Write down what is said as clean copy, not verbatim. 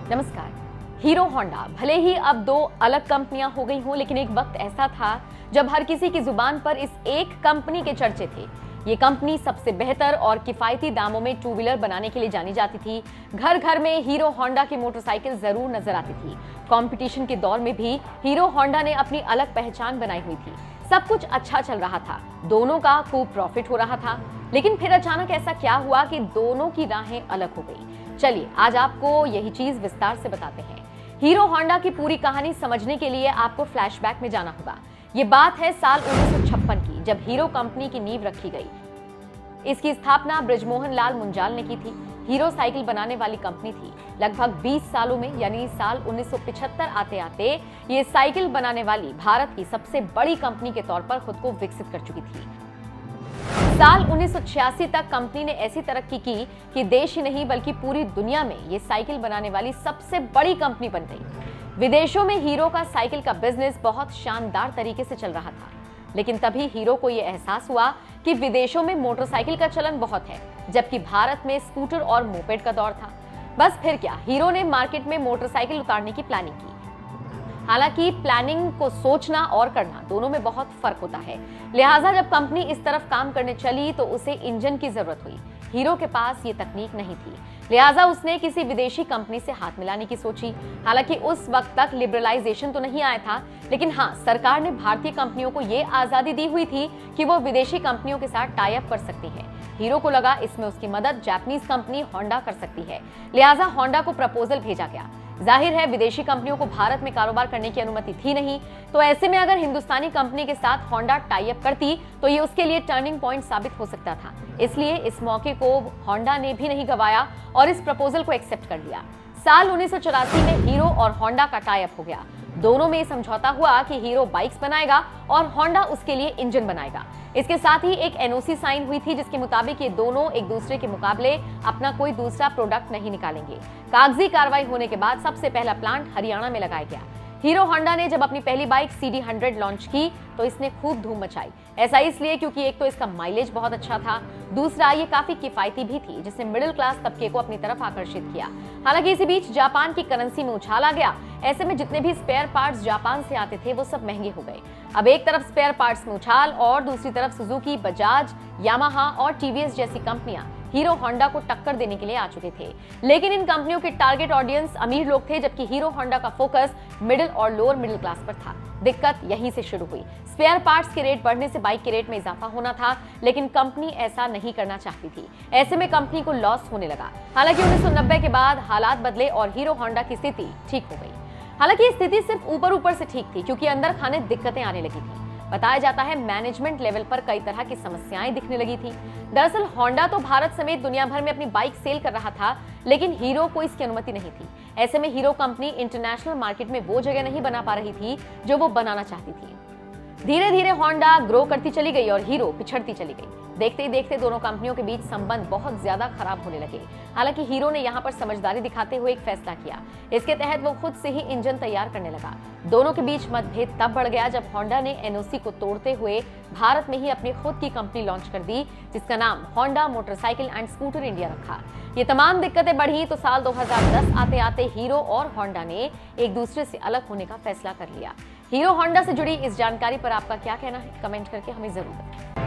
नमस्कार। Hero Honda भले ही अब दो अलग कंपनियां हो गई हों, लेकिन एक वक्त ऐसा था जब हर किसी की जुबान पर इस एक कंपनी के चर्चे थे। ये कंपनी सबसे बेहतर और किफायती दामों में टू व्हीलर बनाने के लिए जानी जाती थी। घर घर में हीरो होंडा की मोटरसाइकिल जरूर नजर आती थी। कंपटीशन के दौर में भी हीरो होंडा ने अपनी अलग पहचान बनाई हुई थी। सब कुछ अच्छा चल रहा था, दोनों का खूब प्रॉफिट हो रहा था, लेकिन फिर अचानक ऐसा क्या हुआ कि दोनों की राहें अलग हो गई। चलिए आज आपको यही चीज विस्तार से बताते हैं। हीरो होंडा की पूरी कहानी समझने के लिए आपको फ्लैशबैक में जाना होगा। ये बात है साल 1956 की, जब हीरो कंपनी की नींव रखी गई। इसकी स्थापना बृजमोहन लाल मुंजाल ने की थी। हीरो साइकिल बनाने वाली कंपनी थी। लगभग 20 सालों में यानी साल 1975 आते आते ये साइकिल बनाने वाली भारत की सबसे बड़ी कंपनी के तौर पर खुद को विकसित कर चुकी थी। साल 1986 तक कंपनी ने ऐसी तरक्की की कि देश ही नहीं बल्कि पूरी दुनिया में ये साइकिल बनाने वाली सबसे बड़ी कंपनी बन गई। विदेशों में हीरो का साइकिल का बिजनेस बहुत शानदार तरीके से चल रहा था, लेकिन तभी हीरो को यह एहसास हुआ कि विदेशों में मोटरसाइकिल का चलन बहुत है, जबकि भारत में स्कूटर और मोपेड का दौर था। बस फिर क्या, हीरो ने मार्केट में मोटरसाइकिल उतारने की प्लानिंग की। हालांकि प्लानिंग को सोचना और करना दोनों में बहुत फर्क होता है, लिहाजा जब कंपनी इस तरफ काम करने चली तो उसे इंजन की जरूरत हुई। हीरो के पास ये तकनीक नहीं थी, लिहाजा उसने किसी विदेशी कंपनी से हाथ मिलाने की सोची। हालांकि उस वक्त तक लिबरलाइजेशन तो नहीं आया था, लेकिन हाँ, सरकार ने भारतीय कंपनियों को ये आजादी दी हुई थी कि वो विदेशी कंपनियों के साथ टाई अप कर सकती है। हीरो को लगा इसमें उसकी मदद जापानीज कंपनी होंडा कर सकती है, लिहाजा होंडा को प्रपोजल भेजा गया। जाहिर है विदेशी कंपनियों को भारत में कारोबार करने की अनुमति थी नहीं, तो ऐसे में अगर हिंदुस्तानी कंपनी के साथ होंडा टाई अप करती तो ये उसके लिए टर्निंग पॉइंट साबित हो सकता था। इसलिए इस मौके को होंडा ने भी नहीं गवाया और इस प्रपोजल को एक्सेप्ट कर लिया। साल 1984 में हीरो और होंडा का टाई अप हो गया। दोनों में समझौता हुआ कि हीरो बाइक्स बनाएगा और होंडा उसके लिए इंजन बनाएगा। इसके साथ ही एक एनओसी साइन हुई थी, जिसके मुताबिक ये दोनों एक दूसरे के मुकाबले अपना कोई दूसरा प्रोडक्ट नहीं निकालेंगे। कागजी कार्रवाई होने के बाद सबसे पहला प्लांट हरियाणा में लगाया गया। हीरो होंडा ने जब अपनी पहली बाइक CD100 लॉन्च की तो इसने खूब धूम मचाई। ऐसा इसलिए क्योंकि एक तो इसका माइलेज बहुत अच्छा था, दूसरा ये काफी किफायती भी थी, जिसने मिडिल क्लास तबके को अपनी तरफ आकर्षित किया। हालांकि इसी बीच जापान की करेंसी में उछाल आ गया। ऐसे में जितने भी स्पेयर पार्ट्स जापान से आते थे वो सब महंगे हो गए। अब एक तरफ स्पेयर पार्ट्स में उछाल और दूसरी तरफ सुजुकी, बजाज, यामाहा और टीवीएस जैसी कंपनियां हीरो होंडा को टक्कर देने के लिए आ चुके थे। लेकिन इन कंपनियों के टारगेट ऑडियंस अमीर लोग थे, जबकि हीरो होंडा का फोकस मिडिल और लोअर मिडिल क्लास पर था। दिक्कत यहीं से शुरू हुई। स्पेयर पार्ट्स के रेट बढ़ने से बाइक के रेट में इजाफा होना था, लेकिन कंपनी ऐसा नहीं करना चाहती थी। ऐसे में कंपनी को लॉस होने लगा। हालांकि 1990 के बाद हालात बदले और हीरो होंडा की स्थिति ठीक हो गई। हालांकि स्थिति सिर्फ ऊपर ऊपर से ठीक थी, क्योंकि अंदर खाने दिक्कतें आने लगी थी। बताया जाता है मैनेजमेंट लेवल पर कई तरह की समस्याएं दिखने लगी थी। दरअसल होंडा तो भारत समेत दुनिया भर में अपनी बाइक सेल कर रहा था, लेकिन हीरो को इसकी अनुमति नहीं थी। ऐसे में हीरो कंपनी इंटरनेशनल मार्केट में वो जगह नहीं बना पा रही थी जो वो बनाना चाहती थी। धीरे धीरे होंडा ग्रो करती चली गई और हीरो पिछड़ती चली गई। देखते ही देखते दोनों कंपनियों के बीच संबंध बहुत ज्यादा खराब होने लगे। हालांकि हीरो ने यहाँ पर समझदारी दिखाते हुए एक फैसला किया। इसके तहत वो खुद से ही इंजन तैयार करने लगा। दोनों के बीच मतभेद तब बढ़ गया जब होंडा ने एनओसी को तोड़ते हुए भारत में ही अपनी खुद की कंपनी लॉन्च कर दी, जिसका नाम Honda motorcycle and scooter India रखा। ये तमाम दिक्कतें बढ़ी तो साल 2010 आते आते हीरो और होंडा ने एक दूसरे से अलग होने का फैसला कर लिया। हीरो होंडा से जुड़ी इस जानकारी पर आपका क्या कहना है, कमेंट करके हमें जरूर बताएं।